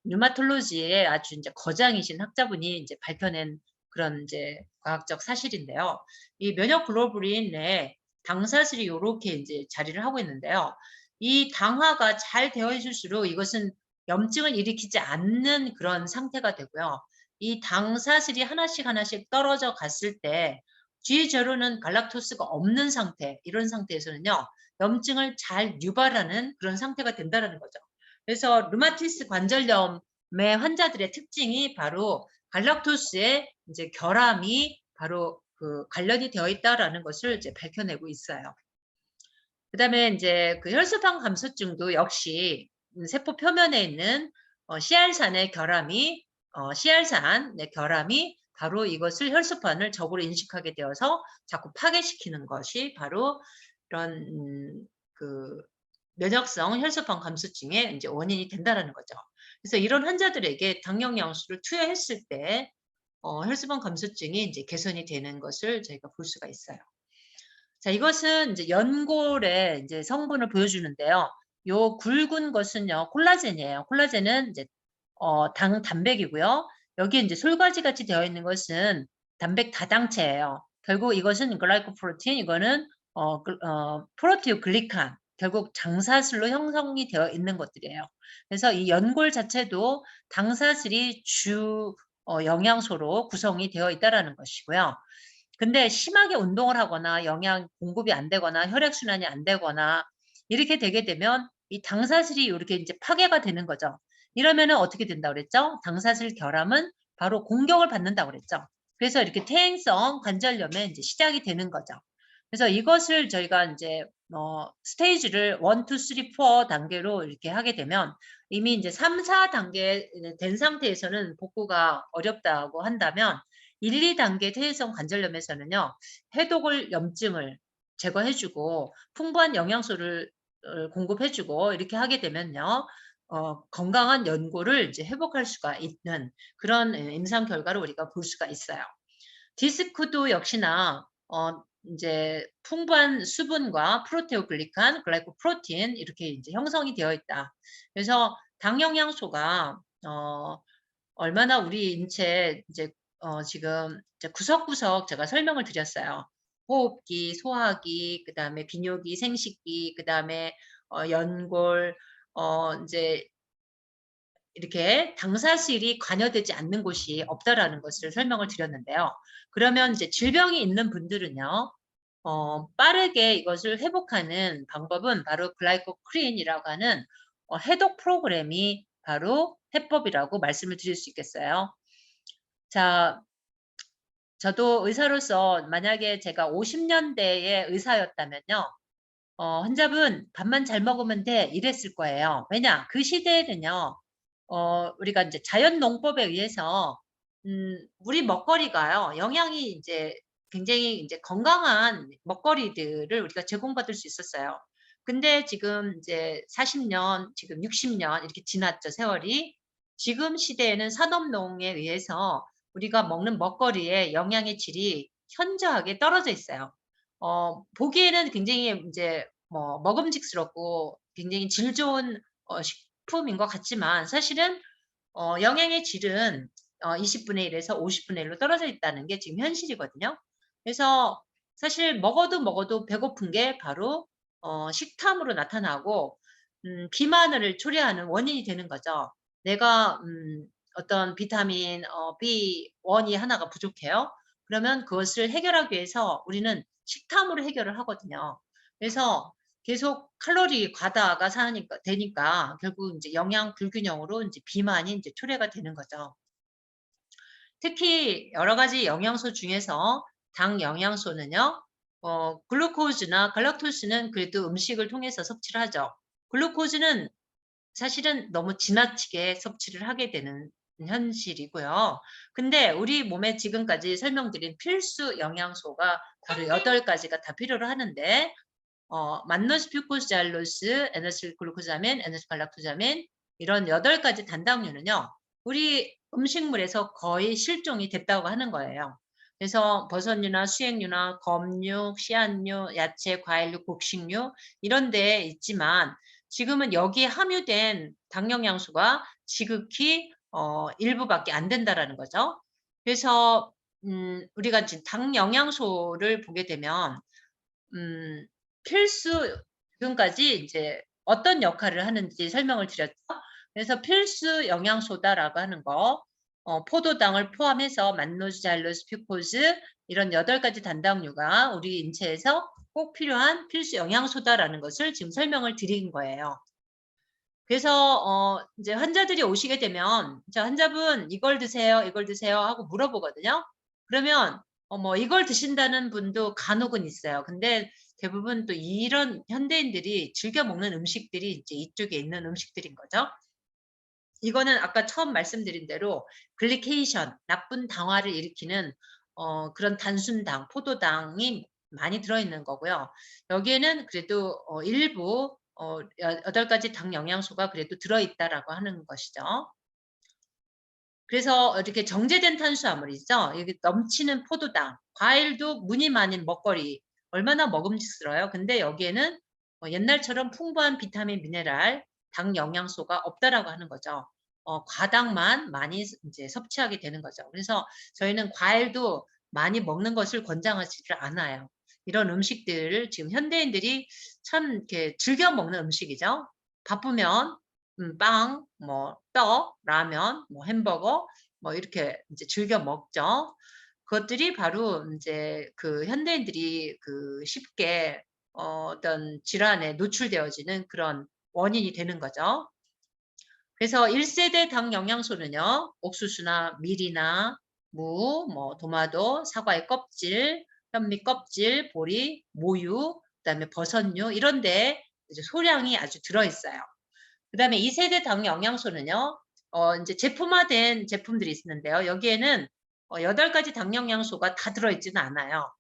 류마톨로지의 아주 인제 거장이신 학자분이 인제 밝혀낸 그런 인제 과학적 사실인데요. 이 면역 글로불린에 당사슬이 요렇게 인제 자리를 하고 있는데요. 이 당화가 잘 되어 있을수록 이것은 염증을 일으키지 않는 그런 상태가 되고요. 이 당사슬이 하나씩 하나씩 떨어져 갔을 때 G0는 갈락토스가 없는 상태, 이런 상태에서는요. 염증을 잘 유발하는 그런 상태가 된다는 거죠. 그래서 류마티스 관절염의 환자들의 특징이 바로 갈락토스의 이제 결함이 바로 그 관련이 되어 있다라는 것을 이제 밝혀내고 있어요. 그다음에 이제 그 혈소판 감소증도 역시 세포 표면에 있는 CR산의 결함이 CR산의 결함이 바로 이것을 혈소판을 적으로 인식하게 되어서 자꾸 파괴시키는 것이 바로 이런 그 면역성 혈소판 감소증의 이제 원인이 된다라는 거죠. 그래서 이런 환자들에게 당영양수를 투여했을 때 혈소판 감소증이 이제 개선이 되는 것을 저희가 볼 수가 있어요. 자, 이것은 이제 연골의 이제 성분을 보여주는데요. 요 굵은 것은요, 콜라겐이에요. 콜라겐은 이제 단백이고요. 여기에 이제 솔가지 같이 되어 있는 것은 단백 다당체예요. 결국 이것은 글라이코프로틴, 이거는 프로티오글리칸, 결국 당사슬로 형성이 되어 있는 것들이에요. 그래서 이 연골 자체도 당사슬이 주 영양소로 구성이 되어 있다라는 것이고요. 근데 심하게 운동을 하거나 영양 공급이 안 되거나 혈액순환이 안 되거나 이렇게 되게 되면 이 당사슬이 이렇게 이제 파괴가 되는 거죠. 이러면은 어떻게 된다고 그랬죠? 당사슬 결함은 바로 공격을 받는다고 그랬죠. 그래서 이렇게 퇴행성 관절염의 이제 시작이 되는 거죠. 그래서 이것을 저희가 이제 스테이지를 1, 2, 3, 4 단계로 이렇게 하게 되면 이미 이제 3, 4단계 된 상태에서는 복구가 어렵다고 한다면 1, 2단계 퇴행성 관절염에서는요. 해독을 염증을 제거해 주고 풍부한 영양소를 공급해 주고 이렇게 하게 되면요. 건강한 연골을 이제 회복할 수가 있는 그런 임상 결과를 우리가 볼 수가 있어요. 디스크도 역시나 인제 풍부한 수분과 프로테오글리칸, 글라이코프로틴 이렇게 이제 형성이 되어 있다. 그래서 당 영양소가 얼마나 우리 인체에 이제 지금 이제 구석구석 제가 설명을 드렸어요. 호흡기, 소화기, 그다음에 비뇨기, 생식기, 그다음에 연골 인제 이렇게 당사실이 관여되지 않는 곳이 없다라는 것을 설명을 드렸는데요. 그러면 이제 질병이 있는 분들은요. 빠르게 이것을 회복하는 방법은 바로 글라이코크린이라고 하는 해독 프로그램이 바로 해법이라고 말씀을 드릴 수 있겠어요. 자, 저도 의사로서 만약에 제가 50년대의 의사였다면요. "환자분 밥만 잘 먹으면 돼." 이랬을 거예요. 왜냐? 그 시대에는요. 우리가 인제 자연 농법에 의해서 우리 먹거리가요. 영양이 인제 굉장히 인제 건강한 먹거리들을 우리가 제공받을 수 있었어요. 근데 지금 이제 40 년 지금 60년 이렇게 지났죠, 세월이. 지금 시대에는 산업농에 의해서 우리가 먹는 먹거리의 영양의 질이 현저하게 떨어져 있어요. 보기에는 굉장히 인제 먹음직스럽고 굉장히 질 좋은 식품인 것 같지만 사실은 영양의 질은 20 분의 1 에서 50 분의 1로 떨어져 있다는 게 지금 현실이거든요. 그래서 사실 먹어도 배고픈 게 바로 식탐으로 나타나고 비만을 초래하는 원인이 되는 거죠. 내가 어떤 비타민 B1이 하나가 부족해요. 그러면 그것을 해결하기 위해서 우리는 식탐으로 해결을 하거든요. 그래서 계속 칼로리 과다가 사니까 되니까 결국 인제 영양 불균형으로 인제 비만이 인제 초래가 되는 거죠. 특히 여러 가지 영양소 중에서 당 영양소는요. 글루코즈나 갈락토스는 그래도 음식을 통해서 섭취를 하죠. 글루코즈는 사실은 너무 지나치게 섭취를 하게 되는 현실이고요. 근데 우리 몸에 지금까지 설명드린 필수 영양소가 바로 8 가지가 다 필요로 하는데 만노스 퓨코스 알로스, 에너실 글루코자민, 에너실 갈락토자민 이런 8 가지 단당류는요. 우리 음식물에서 거의 실종이 됐다고 하는 거예요. 그래서 버섯류나 수액류나 검육, 씨앗류, 야채, 과일류, 곡식류 이런 데에 있지만 지금은 여기에 함유된 당 영양소가 지극히 일부밖에 안 된다라는 거죠. 그래서 우리가 지금 당 영양소를 보게 되면 음 필수 지금까지 이제 어떤 역할을 하는지 설명을 드렸죠. 그래서 필수 영양소다라고 하는 거 포도당을 포함해서 만노즈, 잘로스, 퓨코즈 이런 8 가지 단당류가 우리 인체에서 꼭 필요한 필수 영양소다라는 것을 지금 설명을 드린 거예요. 그래서 인제 환자들이 오시게 되면 "자 환자분 이걸 드세요. 이걸 드세요." 하고 물어보거든요. 그러면 이걸 드신다는 분도 간혹은 있어요. 근데 대부분 또 이런 현대인들이 즐겨 먹는 음식들이 이제 이쪽에 있는 음식들인 거죠. 이거는 아까 처음 말씀드린 대로 글리케이션 나쁜 당화를 일으키는 그런 단순당, 포도당이 많이 들어 있는 거고요. 여기에는 그래도 일부 8 가지 당 영양소가 그래도 들어 있다라고 하는 것이죠. 그래서 이렇게 정제된 탄수화물이죠. 여기 넘치는 포도당, 과일도 무늬 많은 먹거리 얼마나 먹음직스러워요. 근데 여기에는 옛날처럼 풍부한 비타민, 미네랄, 당 영양소가 없다라고 하는 거죠. 과당만 많이 인제 섭취하게 되는 거죠. 그래서 저희는 과일도 많이 먹는 것을 권장하지를 않아요. 이런 음식들을 지금 현대인들이 참 이렇게 즐겨 먹는 음식이죠. 바쁘면 빵, 떡, 라면, 햄버거 이렇게 인제 즐겨 먹죠. 그것들이 바로 인제 그 현대인들이 그 쉽게 어떤 질환에 노출되어지는 그런 원인이 되는 거죠. 그래서 1 세대 당 영양소는요. 옥수수나 밀이나 무, 도마도, 사과의 껍질, 현미 껍질, 보리, 모유 그다음에 버섯류 이런데 이제 소량이 아주 들어 있어요. 그다음에 2세대 당 영양소는요. 인제 제품화된 제품들이 있는데요. 여기에는 8가지 당 영양소가 다 들어 있지는 않아요.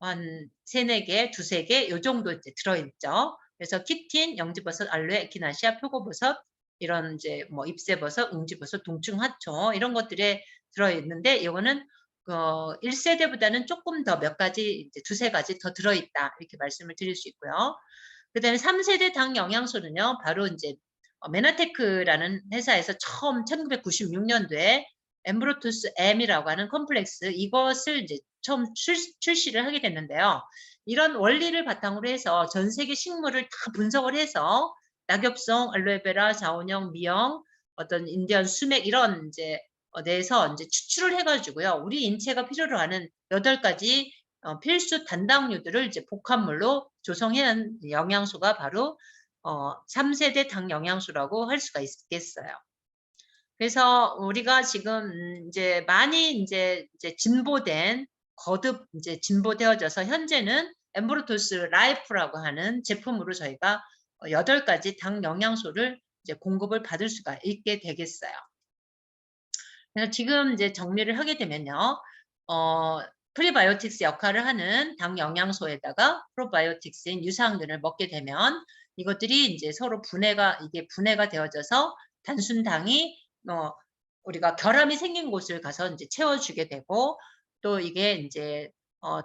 한 3-4 개, 2-3 개 요 정도 이제 들어 있죠. 그래서 키틴, 영지버섯, 알로에, 에키나시아, 표고버섯 이런 이제 뭐 잎새버섯, 응지버섯, 동충하초 이런 것들에 들어 있는데 이거는 1세대보다는 쪼끔 더 몇 가지 이제 2-3 가지 더 들어 있다. 이렇게 말씀을 드릴 수 있고요. 그다음에 3세대 당 영양소는요. 바로 인제 메나테크라는 회사에서 처음 1996년도에 엠브로투스 M이라고 하는 컴플렉스 이것을 이제 처음 출시를 하게 됐는데요. 이런 원리를 바탕으로 해서 전 세계 식물을 다 분석을 해서 낙엽송, 알로에베라, 자원형, 미형, 어떤 인디언 수맥 이런 인제 내에서 인제 추출을 해 가지고요. 우리 인체가 필요로 하는 8가지 필수 단당류들을 이제 복합물로 조성해 낸 영양소가 바로 3세대 당 영양소라고 할 수가 있겠어요. 그래서 우리가 지금 인제 많이 인제 진보된 거듭 인제 진보되어져서 현재는 엠브로토스 라이프라고 하는 제품으로 저희가 8가지 당 영양소를 이제 공급을 받을 수가 있게 되겠어요. 그래서 지금 이제 정리를 하게 되면요. 프리바이오틱스 역할을 하는 당 영양소에다가 프로바이오틱스인 유사항들을 먹게 되면 이것들이 인제 서로 이게 분해가 되어져서 단순당이 우리가 결함이 생긴 곳을 가서 인제 채워주게 되고 또 이게 인제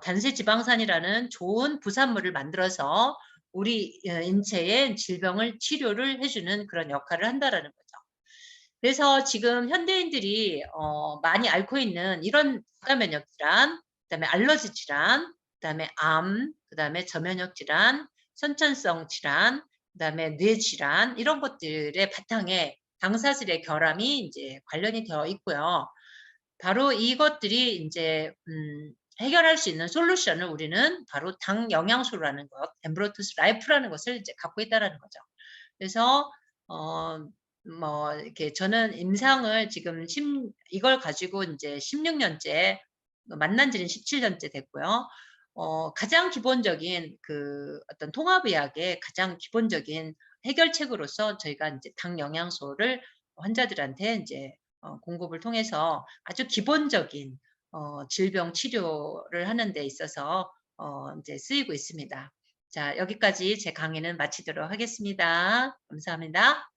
단세지방산이라는 좋은 부산물을 만들어서 우리 인체의 질병을 치료를 해 주는 그런 역할을 한다라는 거죠. 그래서 지금 현대인들이 많이 앓고 있는 이런 고가면역 질환, 그다음에 알러지 질환, 그다음에 암, 그다음에 저면역 질환, 선천성 질환, 그다음에 뇌 질환 이런 것들의 바탕에 당사질의 결함이 인제 관련이 되어 있고요. 바로 이것들이 인제 해결할 수 있는 솔루션을 우리는 바로 당 영양소라는 것, 엠브로투스 라이프라는 것을 이제 갖고 있다라는 거죠. 그래서 어 뭐 이렇게 저는 임상을 지금 이걸 가지고 인제 16년째 만난 지는 17년째 됐고요. 가장 기본적인 그 어떤 통합의학의 가장 기본적인 해결책으로서 저희가 인제 당 영양소를 환자들한테 인제 공급을 통해서 아주 기본적인 질병 치료를 하는 데 있어서 인제 쓰이고 있습니다. 자 여기까지 제 강의는 마치도록 하겠습니다. 감사합니다.